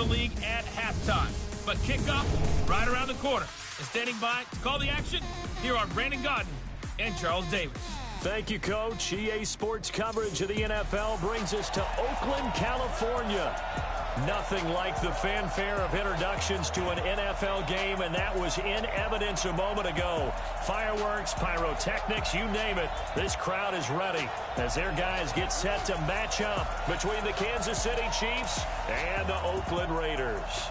the league at halftime. But kickoff right around the corner. And standing by to call the action, here are Brandon Gaudin and Charles Davis. Thank you, Coach. EA Sports coverage of the NFL brings us to Oakland, California. Nothing like the fanfare of introductions to an NFL game, and that was in evidence a moment ago. Fireworks, pyrotechnics, you name it. This crowd is ready as their guys get set to match up between the Kansas City Chiefs and the Oakland Raiders.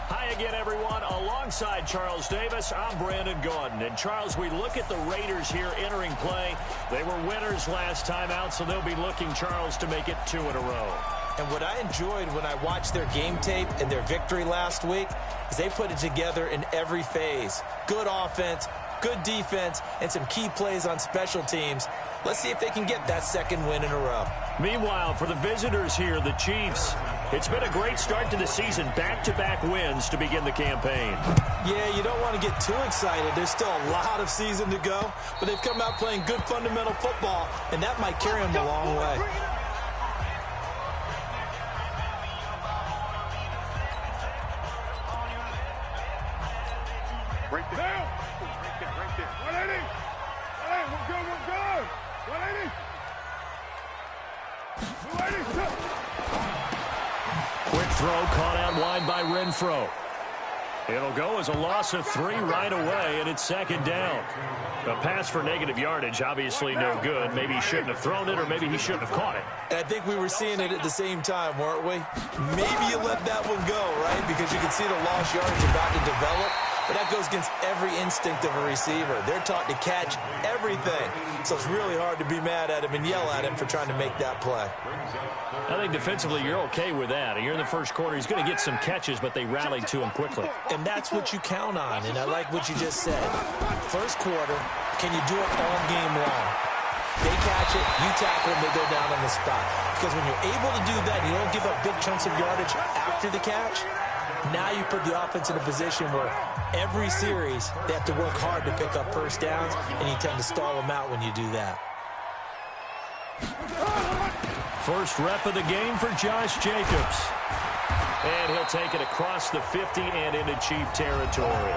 Hi again, everyone. Alongside Charles Davis, I'm Brandon Gaudin. And, Charles, we look at the Raiders here entering play. They were winners last time out, so they'll be looking, Charles, to make it 2 in a row. And what I enjoyed when I watched their game tape and their victory last week is they put it together in every phase. Good offense, good defense, and some key plays on special teams. Let's see if they can get that second win in a row. Meanwhile, for the visitors here, the Chiefs, it's been a great start to the season. Back-to-back wins to begin the campaign. Yeah, you don't want to get too excited. There's still a lot of season to go, but they've come out playing good fundamental football, and that might carry them a long way. Right there. Right there. 180. Hey, we're good. 180. 280. Quick throw caught out wide by Renfro. It'll go as a loss of 3 right away, and it's second down. A pass for negative yardage, obviously no good. Maybe he shouldn't have thrown it, or maybe he shouldn't have caught it. And I think we were seeing it at the same time, weren't we? Maybe you let that one go, right? Because you can see the lost yardage about to develop. But that goes against every instinct of a receiver. They're taught to catch everything. So it's really hard to be mad at him and yell at him for trying to make that play. I think defensively you're okay with that. You're in the first quarter. He's going to get some catches, but they rallied to him quickly. And that's what you count on. And I like what you just said. First quarter, can you do it all game long? They catch it, you tackle them, they go down on the spot. Because when you're able to do that, you don't give up big chunks of yardage after the catch. Now you put the offense in a position where every series they have to work hard to pick up first downs, and you tend to stall them out when you do that. First rep of the game for Josh Jacobs. And he'll take it across the 50 and into Chief territory.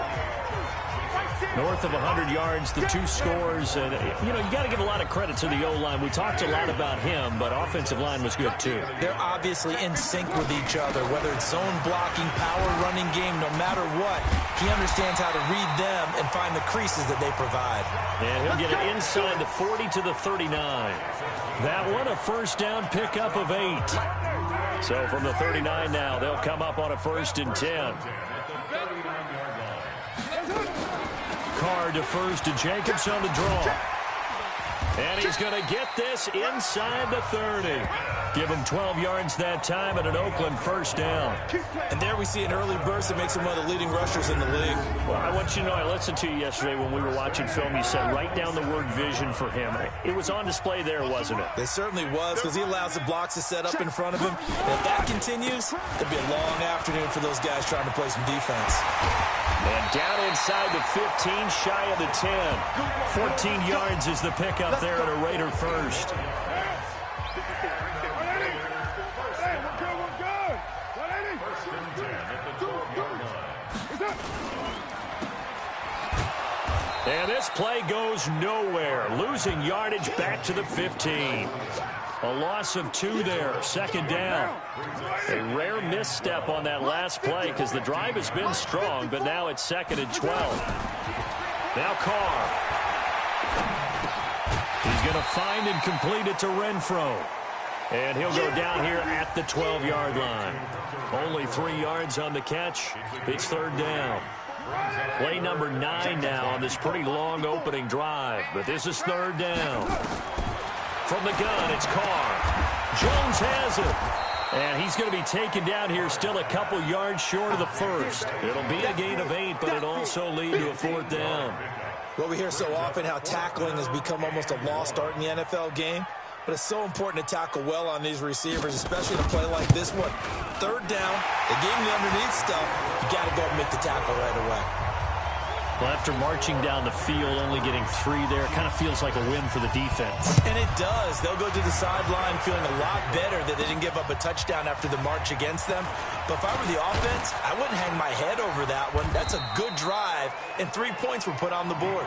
North of 100 yards, the 2 scores. And, you got to give a lot of credit to the O-line. We talked a lot about him, but offensive line was good, too. They're obviously in sync with each other, whether it's zone blocking, power running game, no matter what. He understands how to read them and find the creases that they provide. And he'll get it inside the 40 to the 39. That one, a first down pickup of 8. So from the 39 now, they'll come up on a 1st and 10. Carr defers to Jacobs on the draw. And he's going to get this inside the 30. Give him 12 yards that time and an Oakland first down. And there we see an early burst that makes him one of the leading rushers in the league. Well, I want you to know, I listened to you yesterday when we were watching film. You said write down the word vision for him. It was on display there, wasn't it? It certainly was, because he allows the blocks to set up in front of him. And if that continues, it'll be a long afternoon for those guys trying to play some defense. And down inside the 15, shy of the 10. 14 yards is the pickup there at a Raider first. And this play goes nowhere. Losing yardage back to the 15. A loss of 2 there. Second down. A rare misstep on that last play because the drive has been strong, but now it's 2nd and 12. Now Carr. He's going to find and complete it to Renfro. And he'll go down here at the 12-yard line. Only 3 yards on the catch. It's 3rd down. Play number 9 now on this pretty long opening drive. But this is 3rd down. From the gun, it's Carr. Jones has it. And he's going to be taken down here still a couple yards short of the first. It'll be a gain of 8, but it'll also lead to a 4th down. Well, we hear so often how tackling has become almost a lost art in the NFL game. But it's so important to tackle well on these receivers, especially in a play like this one. 3rd down, they gave him the underneath stuff. You got to go and make the tackle right away. Well, after marching down the field, only getting 3 there, it kind of feels like a win for the defense. And it does. They'll go to the sideline feeling a lot better that they didn't give up a touchdown after the march against them. But if I were the offense, I wouldn't hang my head over that one. That's a good drive, and 3 points were put on the board.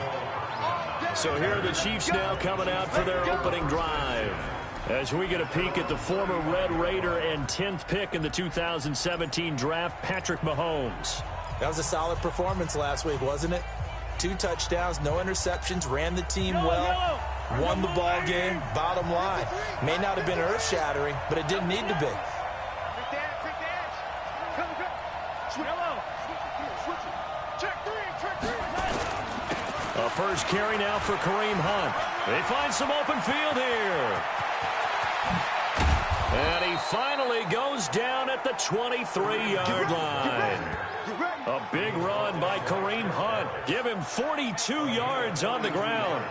So here are the Chiefs now coming out for their opening drive. As we get a peek at the former Red Raider and 10th pick in the 2017 draft, Patrick Mahomes. That was a solid performance last week, wasn't it? 2 touchdowns, no interceptions, ran the team well, won the ball game. Bottom line, may not have been earth-shattering, but it didn't need to be. A first carry now for Kareem Hunt. They find some open field here. And he finally goes down at the 23-yard line. A big run by Kareem Hunt. Give him 42 yards on the ground.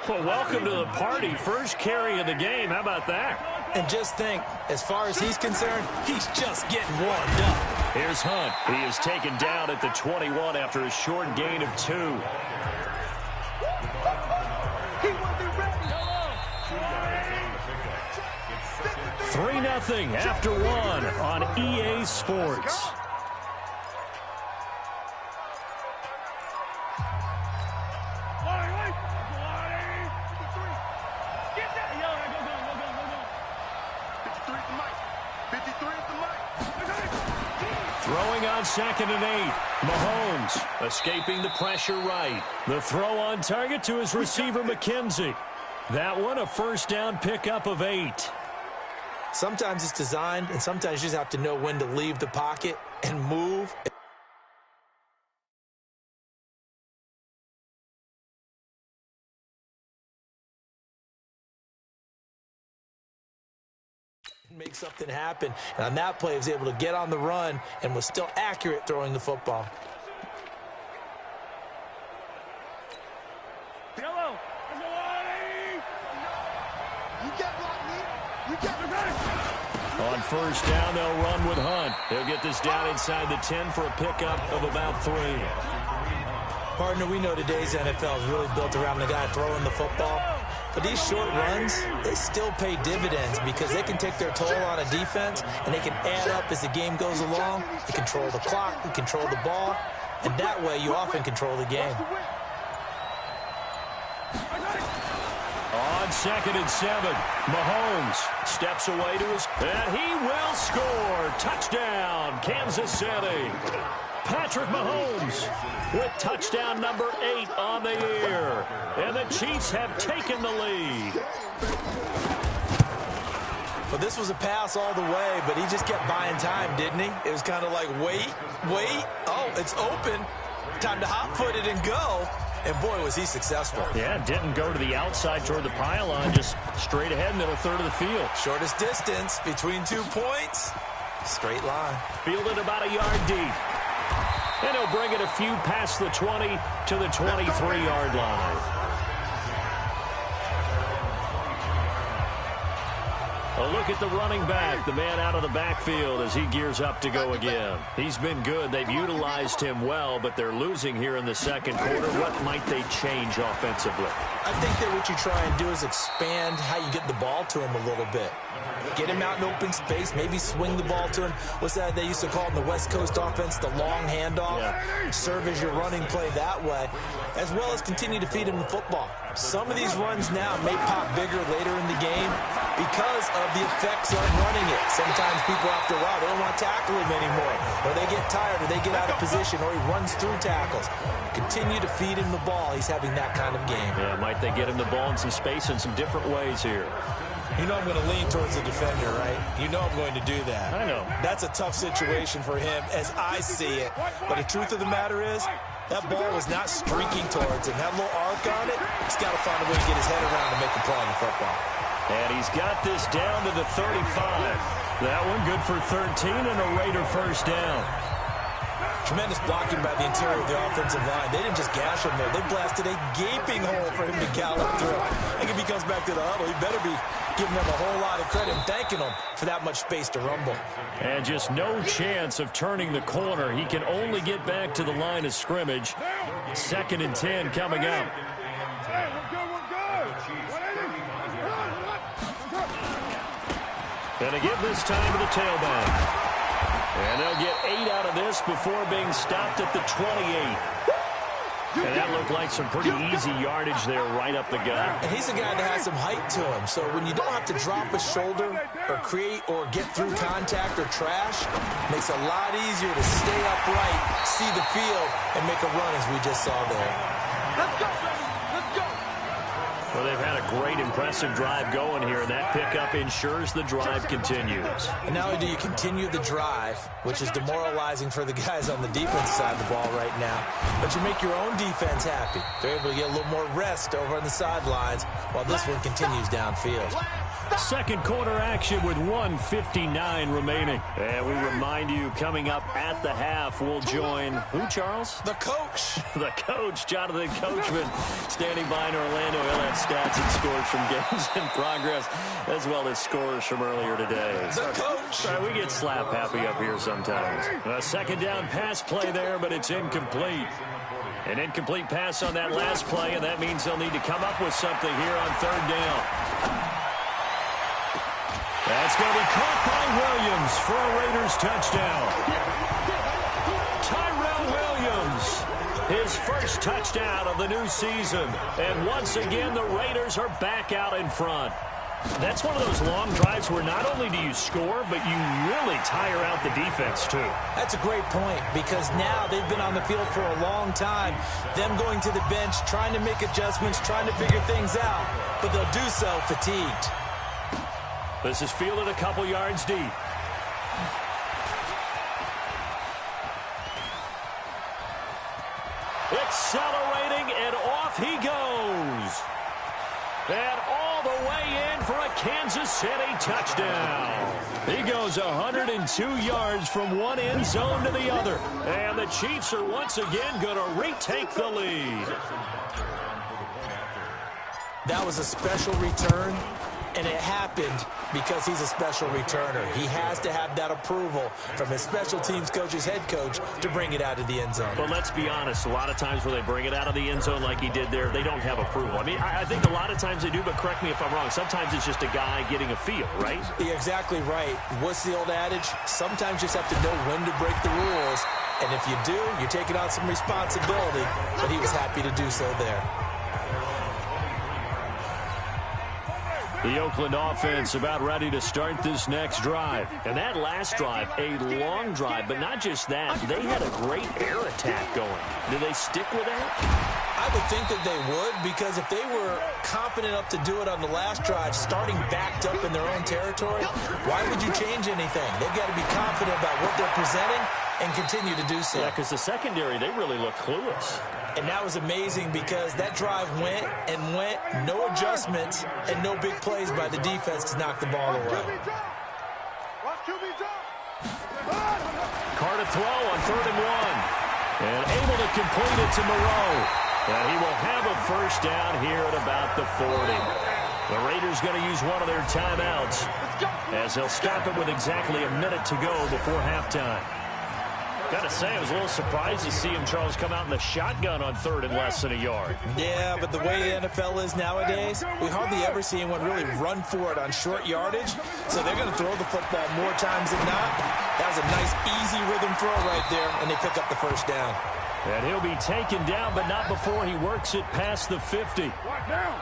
Well, welcome to the party. First carry of the game. How about that? And just think, as far as he's concerned, he's just getting warmed up. Here's Hunt. He is taken down at the 21 after a short gain of 2. 3-0 after 1 on EA Sports. Throwing on 2nd and 8. Mahomes escaping the pressure right. The throw on target to his receiver, McKenzie. That one a first down pickup of 8. Sometimes it's designed, and sometimes you just have to know when to leave the pocket and move. Make something happen. And on that play, he was able to get on the run and was still accurate throwing the football. On first down, they'll run with Hunt. He'll get this down inside the 10 for a pickup of about 3. Partner, we know today's NFL is really built around the guy throwing the football. But these short runs, they still pay dividends because they can take their toll on a defense, and they can add up as the game goes along. They control the clock, they control the ball, and that way you often control the game. On 2nd and 7, Mahomes steps away to his, and he will score. Touchdown, Kansas City. Patrick Mahomes with touchdown number 8 on the year. And the Chiefs have taken the lead. Well, this was a pass all the way, but he just kept buying time, didn't he? It was kind of like, wait. Oh, it's open. Time to hot-foot it and go. And, boy, was he successful. Yeah, didn't go to the outside toward the pylon, just straight ahead, middle third of the field. Shortest distance between 2 points. Straight line. Fielded about a yard deep. And he'll bring it a few past the 20 to the 23-yard line. A look at the running back, the man out of the backfield as he gears up to go again. He's been good. They've utilized him well, but they're losing here in the second quarter. What might they change offensively? I think that what you try and do is expand how you get the ball to him a little bit. Get him out in open space, maybe swing the ball to him. What's that they used to call in the West Coast offense, the long handoff? Yeah. Serve as your running play that way, as well as continue to feed him the football. Some of these runs now may pop bigger later in the game because of the effects of running it. Sometimes people, after a while, they don't want to tackle him anymore, or they get tired, or they get out of position, or he runs through tackles. Continue to feed him the ball. He's having that kind of game. Yeah, might they get him the ball in some space in some different ways here? You know I'm going to lean towards the defender, right? You know I'm going to do that. I know. That's a tough situation for him as I see it. But the truth of the matter is, that ball was not streaking towards him. That little arc on it, he's got to find a way to get his head around to make a play on the football. And he's got this down to the 35. That one good for 13 and a Raider first down. Tremendous blocking by the interior of the offensive line. They didn't just gash him there. They blasted a gaping hole for him to gallop through. I think if he comes back to the huddle, he better be giving them a whole lot of credit and thanking them for that much space to rumble. And just no chance of turning the corner. He can only get back to the line of scrimmage. 2nd and 10 coming up. And a give this time to the tailback. And they'll get 8 out of this before being stopped at the 28. And that looked like some pretty easy yardage there right up the gut. And he's a guy that has some height to him. So when you don't have to drop a shoulder or create or get through contact or trash, it makes it a lot easier to stay upright, see the field, and make a run as we just saw there. Let's go, baby. Let's go. Well, they've had a great, impressive drive going here, and that pickup ensures the drive continues. And not only do you continue the drive, which is demoralizing for the guys on the defense side of the ball right now, but you make your own defense happy. They're able to get a little more rest over on the sidelines while this one continues downfield. Second quarter action with 1:59 remaining. And we remind you, coming up at the half, we'll join who, Charles? The coach. The coach, Jonathan Coachman, standing by in Orlando. He'll have stats and scores from games in progress, as well as scores from earlier today. The coach. We get slap happy up here sometimes. A second down pass play there, but it's incomplete. An incomplete pass on that last play, and that means they'll need to come up with something here on 3rd down. That's going to be caught by Williams for a Raiders touchdown. Tyrell Williams, his first touchdown of the new season. And once again, the Raiders are back out in front. That's one of those long drives where not only do you score, but you really tire out the defense, too. That's a great point, because now they've been on the field for a long time. Them going to the bench, trying to make adjustments, trying to figure things out, but they'll do so fatigued. This is fielded a couple yards deep. Accelerating, and off he goes. And all the way in for a Kansas City touchdown. He goes 102 yards from one end zone to the other. And the Chiefs are once again going to retake the lead. That was a special return, and it happened because he's a special returner. He has to have that approval from his special teams coach's head coach to bring it out of the end zone. But let's be honest, a lot of times when they bring it out of the end zone like he did there, they don't have approval. I mean, I think a lot of times they do, but correct me if I'm wrong. Sometimes it's just a guy getting a feel, right? You're exactly right. What's the old adage? Sometimes you just have to know when to break the rules, and if you do, you're taking on some responsibility, but he was happy to do so there. The Oakland offense about ready to start this next drive. And that last drive, a long drive, but not just that. They had a great air attack going. Do they stick with that? I would think that they would, because if they were confident enough to do it on the last drive, starting backed up in their own territory, why would you change anything? They've got to be confident about what they're presenting and continue to do so. Yeah, because the secondary, they really look clueless. And that was amazing because that drive went and went, no adjustments and no big plays by the defense to knock the ball away. Carr to throw on 3rd and 1. And able to complete it to Moreau. And he will have a first down here at about the 40. The Raiders going to use one of their timeouts as they'll stop it with exactly a minute to go before halftime. Got to say, I was a little surprised to see him, Charles, come out in the shotgun on 3rd and less than a yard. Yeah, but the way the NFL is nowadays, we hardly ever see anyone really run for it on short yardage. So they're going to throw the football more times than not. That was a nice, easy rhythm throw right there, and they pick up the first down. And he'll be taken down, but not before he works it past the 50. Watch down.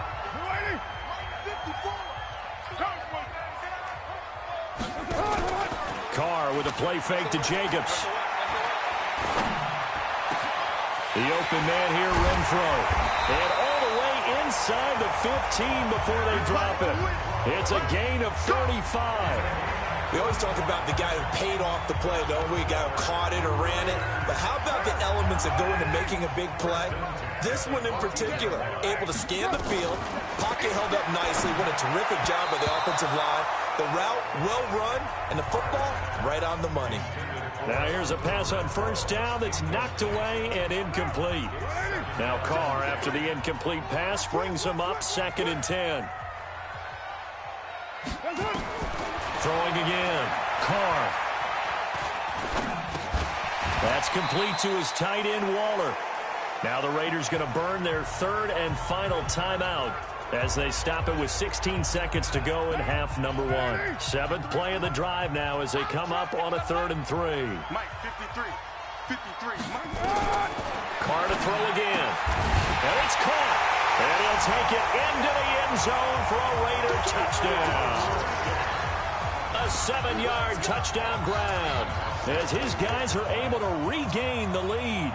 54. Carr with a play fake to Jacobs. The open man here, Renfro. And all the way inside the 15 before they drop it. It's a gain of 35. We always talk about the guy who paid off the play, don't we? A guy who caught it or ran it. But how about the elements that go into making a big play? This one in particular, able to scan the field, pocket held up nicely. What a terrific job by the offensive line. The route well run, and the football right on the money. Now here's a pass on first down that's knocked away and incomplete. Now Carr, after the incomplete pass, brings him up 2nd and 10. Throwing again. Carr. That's complete to his tight end, Waller. Now the Raiders going to burn their third and final timeout as they stop it with 16 seconds to go in half number one. Seventh play of the drive now as they come up on a 3rd and 3. Mike, 53. Mike. Carr to throw again. And it's caught. And he'll take it into the end zone for a Raider touchdown. A 7-yard touchdown grab as his guys are able to regain the lead.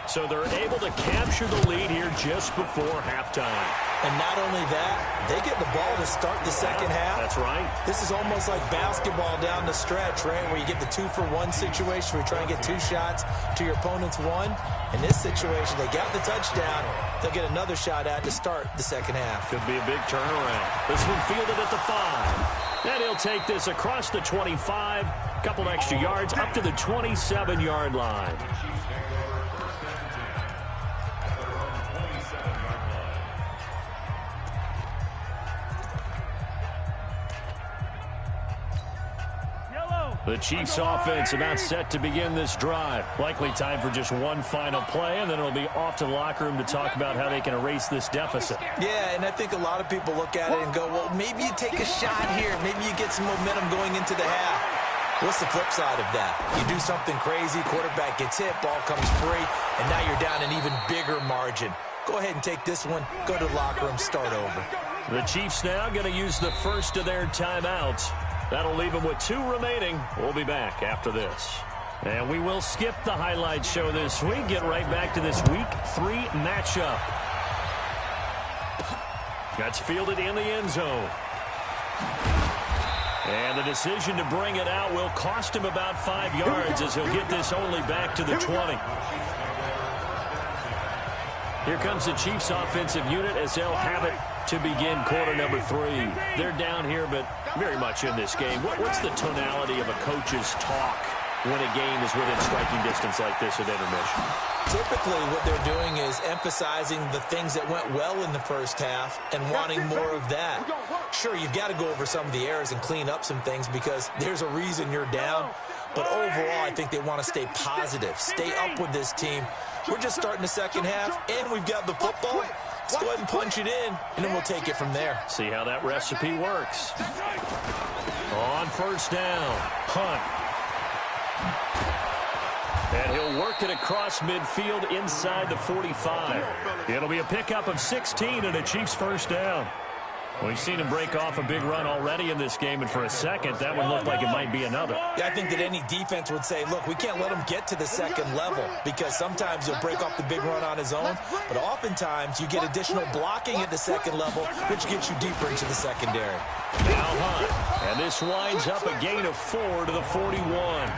So they're able to capture the lead here just before halftime. And not only that, they get the ball to start the second half. That's right. This is almost like basketball down the stretch, right, where you get the 2-for-1 situation where you try and get 2 shots to your opponent's 1. In this situation, they got the touchdown. They'll get another shot at to start the second half. Could be a big turnaround. This one fielded at the 5. And he'll take this across the 25. Couple extra yards up to the 27-yard line. The Chiefs offense about set to begin this drive. Likely time for just one final play, and then it'll be off to the locker room to talk about how they can erase this deficit. Yeah, and I think a lot of people look at it and go, well, maybe you take a shot here. Maybe you get some momentum going into the half. What's the flip side of that? You do something crazy, quarterback gets hit, ball comes free, and now you're down an even bigger margin. Go ahead and take this one, go to the locker room, start over. The Chiefs now going to use the first of their timeouts. That'll leave them with 2 remaining. We'll be back after this. And we will skip the highlight show this week. Get right back to this Week 3 matchup. That's fielded in the end zone. And the decision to bring it out will cost him about 5 yards as he'll get this only back to the 20. Here comes the Chiefs offensive unit as they'll have it to begin quarter number 3. They're down here, but very much in this game. What's the tonality of a coach's talk when a game is within striking distance like this at intermission? Typically, what they're doing is emphasizing the things that went well in the first half and wanting more of that. Sure, you've got to go over some of the errors and clean up some things because there's a reason you're down. But overall, I think they want to stay positive, stay up with this team. We're just starting the second half, and we've got the football. Let's go ahead and punch it in, and then we'll take it from there. See how that recipe works. On first down, Hunt. And he'll work it across midfield inside the 45. It'll be a pickup of 16 and a Chiefs first down. We've seen him break off a big run already in this game, and for a second, that one looked like it might be another. Yeah, I think that any defense would say, look, we can't let him get to the second level because sometimes he'll break off the big run on his own, but oftentimes you get additional blocking at the second level, which gets you deeper into the secondary. Now Hunt, and this winds up a gain of 4 to the 41.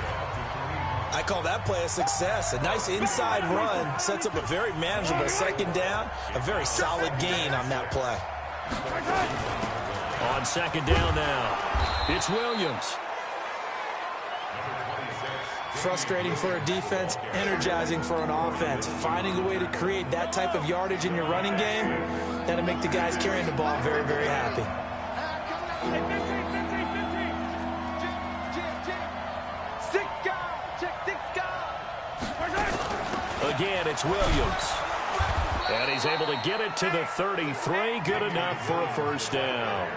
I call that play a success. A nice inside run sets up a very manageable second down, a very solid gain on that play. On second down now, it's Williams. Frustrating for a defense, energizing for an offense. Finding a way to create that type of yardage in your running game, that'll make the guys carrying the ball very, very happy. Again, it's Williams. And he's able to get it to the 33. Good enough for a first down.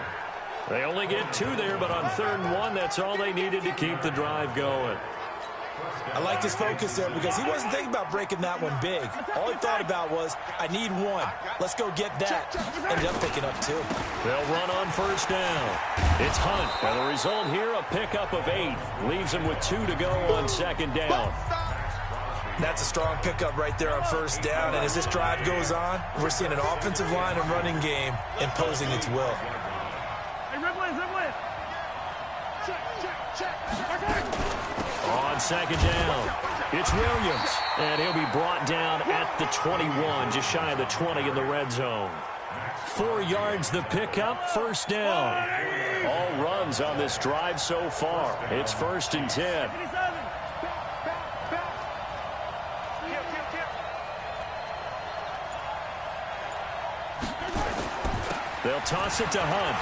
They only get 2 there, but on 3rd and 1, that's all they needed to keep the drive going. I liked his focus there because he wasn't thinking about breaking that one big. All he thought about was, I need 1. Let's go get that. Ended up picking up 2. They'll run on first down. It's Hunt. And the result here, a pickup of 8. Leaves him with 2 to go on second down. That's a strong pickup right there on first down. And as this drive goes on, we're seeing an offensive line and running game imposing its will. On second down, it's Williams. And he'll be brought down at the 21, just shy of the 20 in the red zone. 4 yards the pickup, first down. All runs on this drive so far. It's 1st and 10. They'll toss it to Hunt.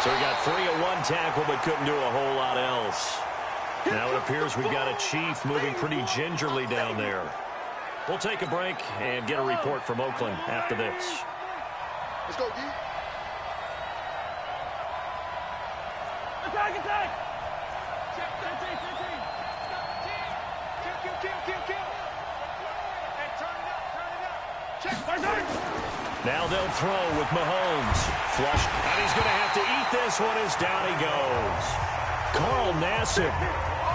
So he got 3 on one tackle but couldn't do a whole lot else. Now it appears we've got a Chief moving pretty gingerly down there. We'll take a break and get a report from Oakland after this. Let's go, D. Attack, attack! Check 13, 13. Kill. And turn it up. Check. Now they'll throw with Mahomes. Flush. And he's going to have to eat this one as down he goes. Carl Nassib.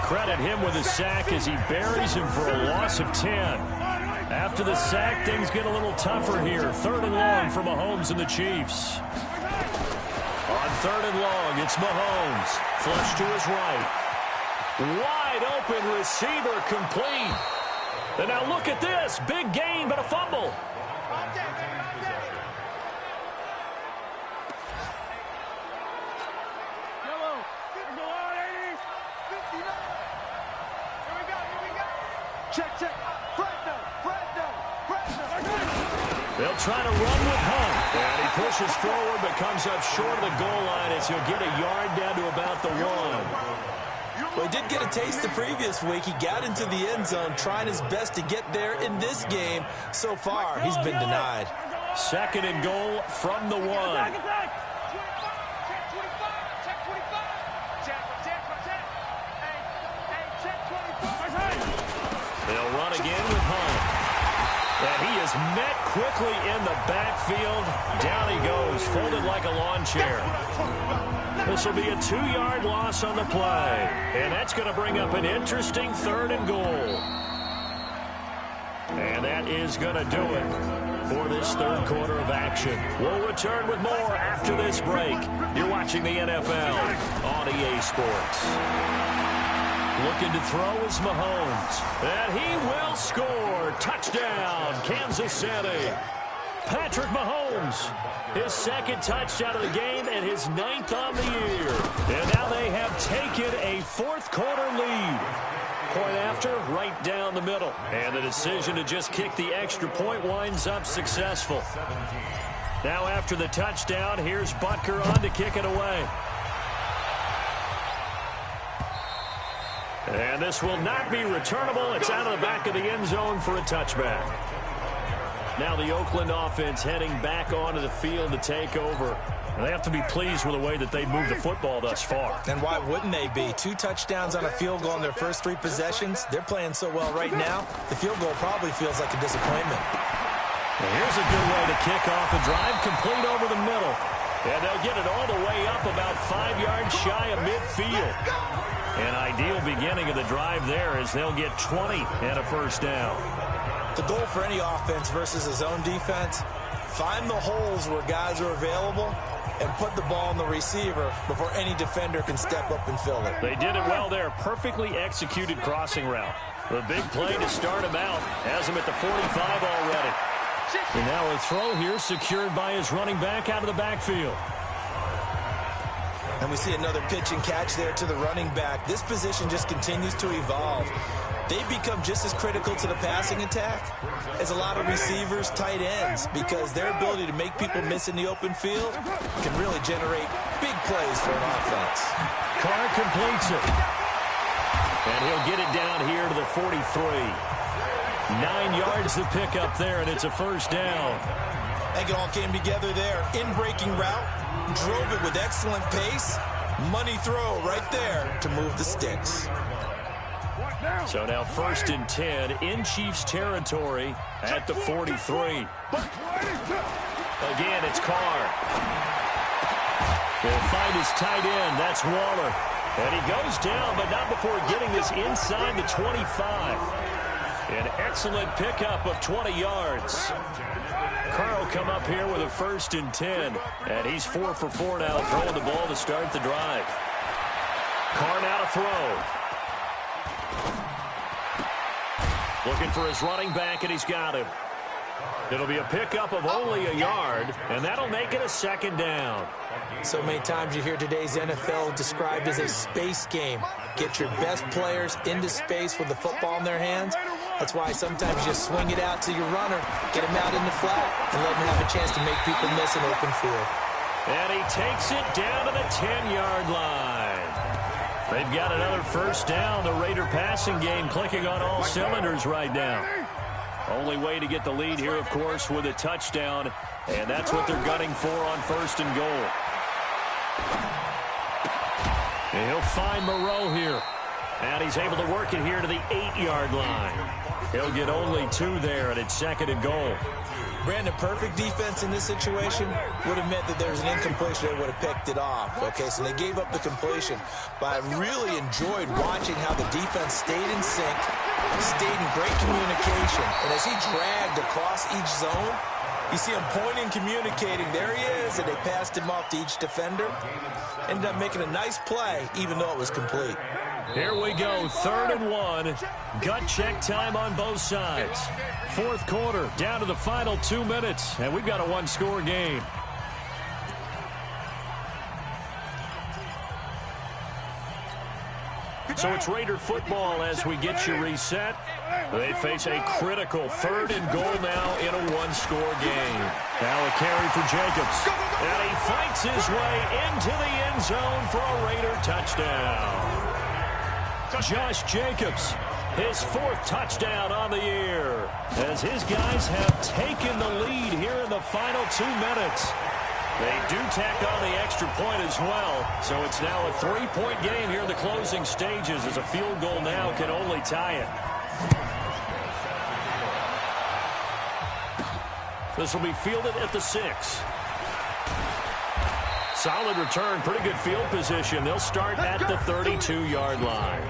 Credit him with a sack as he buries him for a loss of 10. After the sack, things get a little tougher here. 3rd and long for Mahomes and the Chiefs. On 3rd and long, it's Mahomes. Flush to his right. Wide open receiver complete. And now look at this. Big gain, but a fumble. Check. They'll try to run with Hunt. And he pushes forward but comes up short of the goal line as he'll get a yard down to about the 1. Well, he did get a taste the previous week. He got into the end zone trying his best to get there in this game. So far, he's been denied. 2nd and goal from the 1. They'll run again with Hunt. And he is met quickly in the backfield. Down he goes, folded like a lawn chair. This will be a 2-yard loss on the play. And that's going to bring up an interesting 3rd and goal. And that is going to do it for this 3rd quarter of action. We'll return with more after this break. You're watching the NFL on EA Sports. Looking to throw is Mahomes. And he will score. Touchdown, Kansas City. Patrick Mahomes, his 2nd touchdown of the game and his 9th on the year. And now they have taken a 4th quarter lead. Point after, right down the middle. And the decision to just kick the extra point winds up successful. Now after the touchdown, here's Butker on to kick it away. And this will not be returnable. It's out of the back of the end zone for a touchback. Now the Oakland offense heading back onto the field to take over. And they have to be pleased with the way that they moved the football thus far. And why wouldn't they be? 2 touchdowns on a field goal in their first 3 possessions. They're playing so well right now, the field goal probably feels like a disappointment. And here's a good way to kick off a drive, complete over the middle. And they'll get it all the way up about 5 yards shy of midfield. An ideal beginning of the drive there as they'll get 20 and a first down. The goal for any offense versus a zone defense, find the holes where guys are available and put the ball on the receiver before any defender can step up and fill it. They did it well there. Perfectly executed crossing route. The big play to start him out has him at the 45 already. And now a throw here secured by his running back out of the backfield. And we see another pitch and catch there to the running back. This position just continues to evolve. They become just as critical to the passing attack as a lot of receivers, tight ends, because their ability to make people miss in the open field can really generate big plays for an offense. Carr completes it. And he'll get it down here to the 43. 9 yards to pick up there, and it's a first down. I think it all came together there. In-breaking route. Drove it with excellent pace. Money throw right there to move the sticks. So now 1st and 10 in Chiefs territory at the 43. Again, it's Carr. He'll find his tight end. That's Waller. And he goes down, but not before getting this inside the 25. An excellent pickup of 20 yards. Carr will come up here with a 1st and 10. And he's 4 for 4 now, throwing the ball to start the drive. Carr now to throw. Looking for his running back, and he's got him. It'll be a pickup of only a yard, and that'll make it a 2nd down. So many times you hear today's NFL described as a space game. Get your best players into space with the football in their hands. That's why sometimes you just swing it out to your runner, get him out in the flat, and let him have a chance to make people miss an open field. And he takes it down to the 10-yard line. They've got another first down. The Raider passing game clicking on all cylinders right now. Only way to get the lead here, of course, with a touchdown. And that's what they're gunning for on first and goal. And he'll find Moreau here. And he's able to work it here to the 8-yard line. He'll get only 2 there, and it's second and goal. Brandon, perfect defense in this situation would have meant that there's an incompletion. They would have picked it off. Okay, so they gave up the completion. But I really enjoyed watching how the defense stayed in sync, stayed in great communication. And as he dragged across each zone, you see him pointing, communicating. There he is, and they passed him off to each defender. Ended up making a nice play, even though it was complete. Here we go, 3rd and 1. Gut check time on both sides. Fourth quarter, down to the final 2 minutes, and we've got a one-score game. So it's Raider football as we get you reset. They face a critical 3rd and goal now in a one-score game. Now a carry for Jacobs. And he fights his way into the end zone for a Raider touchdown. Josh Jacobs, his 4th touchdown on the year, as his guys have taken the lead here in the final 2 minutes. They do tack on the extra point as well, so it's now a 3-point game here in the closing stages, as a field goal now can only tie it. This will be fielded at the 6. Solid return, pretty good field position. They'll start at the 32-yard line.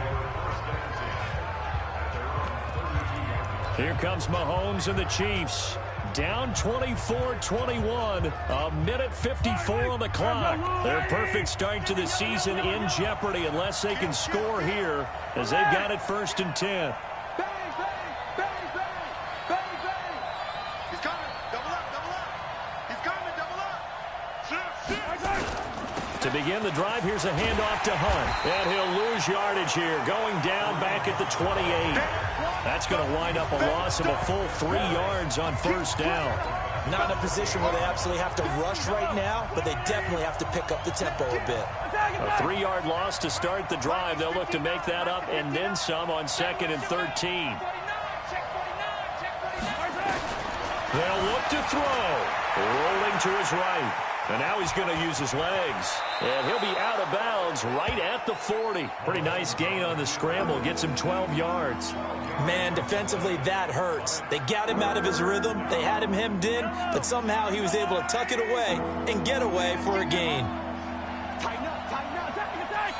Here comes Mahomes and the Chiefs. Down 24-21, a minute 54 on the clock. Their perfect start to the season in jeopardy unless they can score here, as they've got it 1st and 10. To begin the drive, here's a handoff to Hunt. And he'll lose yardage here, going down back at the 28. That's going to wind up a loss of a full 3 yards on first down. Not in a position where they absolutely have to rush right now, but they definitely have to pick up the tempo a bit. A 3-yard loss to start the drive. They'll look to make that up and then some on 2nd and 13. They'll look to throw. Rolling to his right. And now he's going to use his legs. And he'll be out of bounds right at the 40. Pretty nice gain on the scramble. Gets him 12 yards. Man, defensively, that hurts. They got him out of his rhythm. They had him hemmed in, but somehow he was able to tuck it away and get away for a gain. Tighten up, attack.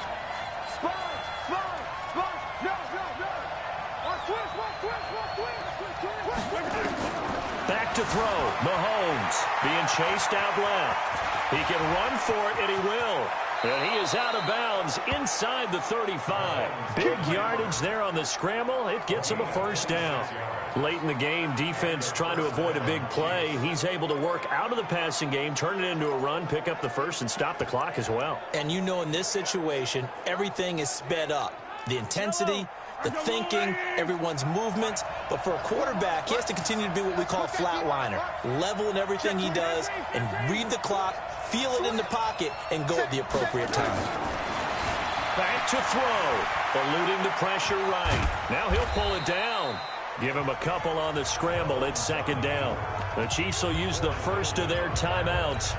Back to throw. Mahomes being chased out left. He can run for it, and he will. And he is out of bounds inside the 35. Big yardage there on the scramble. It gets him a first down. Late in the game, defense trying to avoid a big play. He's able to work out of the passing game, turn it into a run, pick up the first, and stop the clock as well. And you know, in this situation, everything is sped up. The intensity, the thinking, everyone's movements. But for a quarterback, he has to continue to be what we call a flatliner. Level in everything he does and read the clock, feel it in the pocket, and go at the appropriate time. Back to throw. Eluding the pressure right. Now he'll pull it down. Give him a couple on the scramble. It's second down. The Chiefs will use the first of their timeouts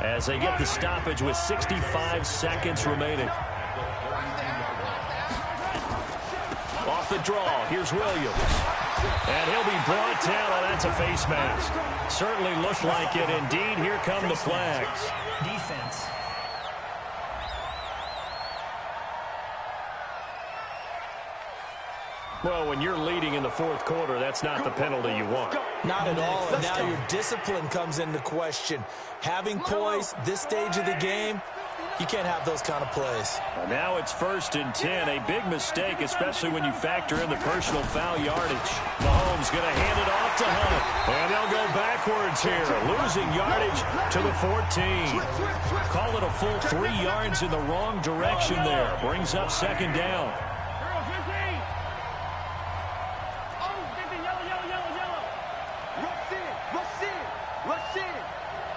as they get the stoppage with 65 seconds remaining. Off the draw, here's Williams. And he'll be brought down, and that's a face mask. Certainly looked like it. Indeed, here come the flags. Defense. Well, when you're leading in the fourth quarter, that's not the penalty you want. Not at all, and now your discipline comes into question. Having poise this stage of the game, you can't have those kind of plays. Now it's 1st and 10. A big mistake, especially when you factor in the personal foul yardage. Mahomes going to hand it off to Hunt. And they'll go backwards here, losing yardage to the 14. Call it a full 3 yards in the wrong direction there. Brings up second down.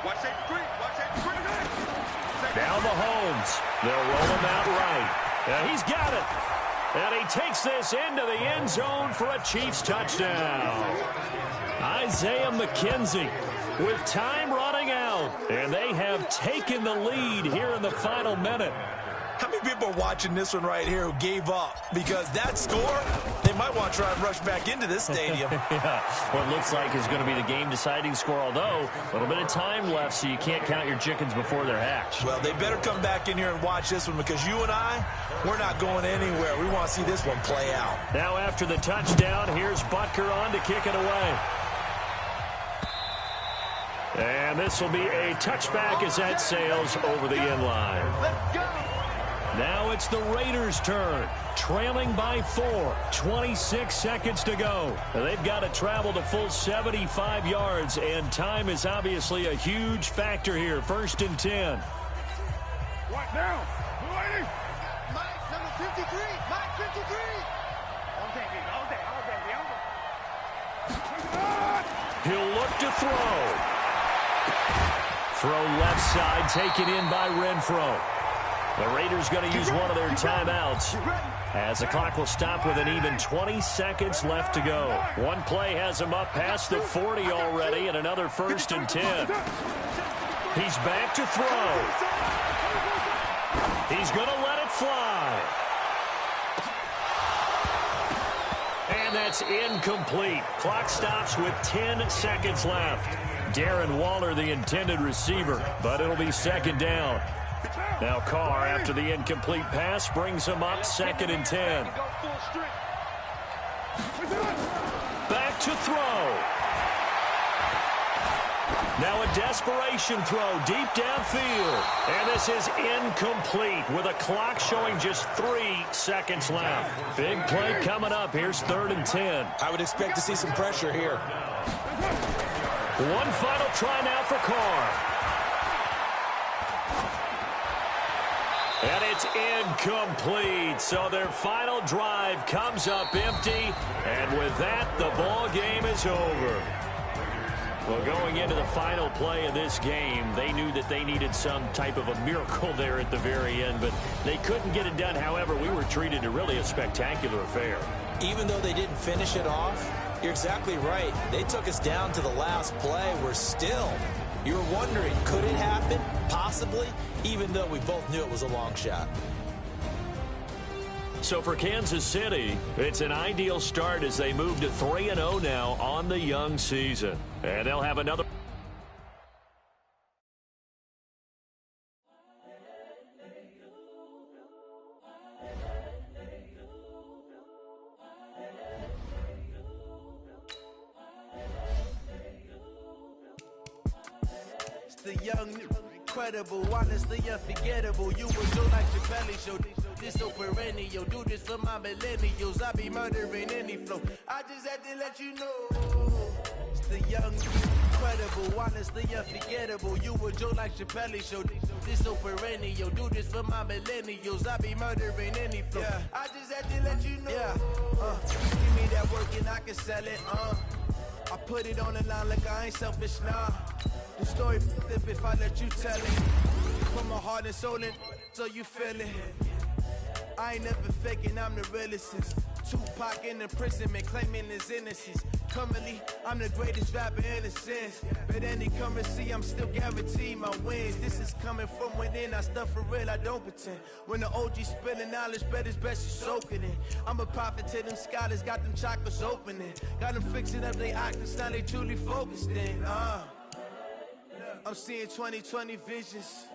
Watch that screen. Watch that screen. Now Mahomes. They'll roll him out right. And he's got it. And he takes this into the end zone for a Chiefs touchdown. Isaiah McKenzie with time running out. And they have taken the lead here in the final minute. How many people are watching this one right here who gave up? Because that score, they might want to try and rush back into this stadium. Yeah, what looks like is going to be the game-deciding score, although a little bit of time left, so you can't count your chickens before they're hatched. Well, they better come back in here and watch this one, because you and I, we're not going anywhere. We want to see this one play out. Now after the touchdown, here's Butker on to kick it away. And this will be a touchback as that sails over the end line. Let's go. Now it's the Raiders' turn, trailing by 4, 26 seconds to go. They've got to travel the full 75 yards, and time is obviously a huge factor here. 1st and 10. Right now. Lady. Mike, number 53. Mike, 53. All day. He'll look to throw. Throw left side, taken in by Renfro. The Raiders going to use one of their timeouts as the clock will stop with an even 20 seconds left to go. One play has him up past the 40 already, and another 1st and 10. He's back to throw. He's going to let it fly. And that's incomplete. Clock stops with 10 seconds left. Darren Waller, the intended receiver, but it'll be 2nd down. Now Carr, after the incomplete pass, brings him up 2nd and 10. Back to throw. Now a desperation throw deep downfield. And this is incomplete with a clock showing just 3 seconds left. Big play coming up. Here's 3rd and 10. I would expect to see some pressure here. One final try now for Carr. And it's incomplete. So their final drive comes up empty. And with that, the ball game is over. Well, going into the final play of this game, they knew that they needed some type of a miracle there at the very end, but they couldn't get it done. However, we were treated to really a spectacular affair. Even though they didn't finish it off, you're exactly right. They took us down to the last play. We're still, you're wondering, could it happen? Possibly, even though we both knew it was a long shot. So for Kansas City, it's an ideal start as they move to 3-0 now on the young season. And they'll have another. It's the young, incredible, honestly unforgettable. You were so like your belly show. This so perennial, do this for my millennials. I be murdering any flow. I just had to let you know. It's the young, incredible, honestly unforgettable. You were Joe like Chappelle show. This so perennial, do this for my millennials. I be murdering any flow. Yeah. I just had to let you know. Yeah. Give me that work and I can sell it. I put it on the line like I ain't selfish, nah. The story if I let you tell it. Put my heart and soul in, so you feel it. I ain't never faking, I'm the realest since Tupac in imprisonment, claiming his innocence. Currently, I'm the greatest rapper in a sense. But any currency, I'm still guaranteed my wins. This is coming from within, I stuff for real, I don't pretend. When the OG spilling knowledge, bet it's best you soak it in. I'm a prophet to them scholars, got them chakras opening. Got them fixing up they octaves, now they truly focused in. I'm seeing 2020 visions.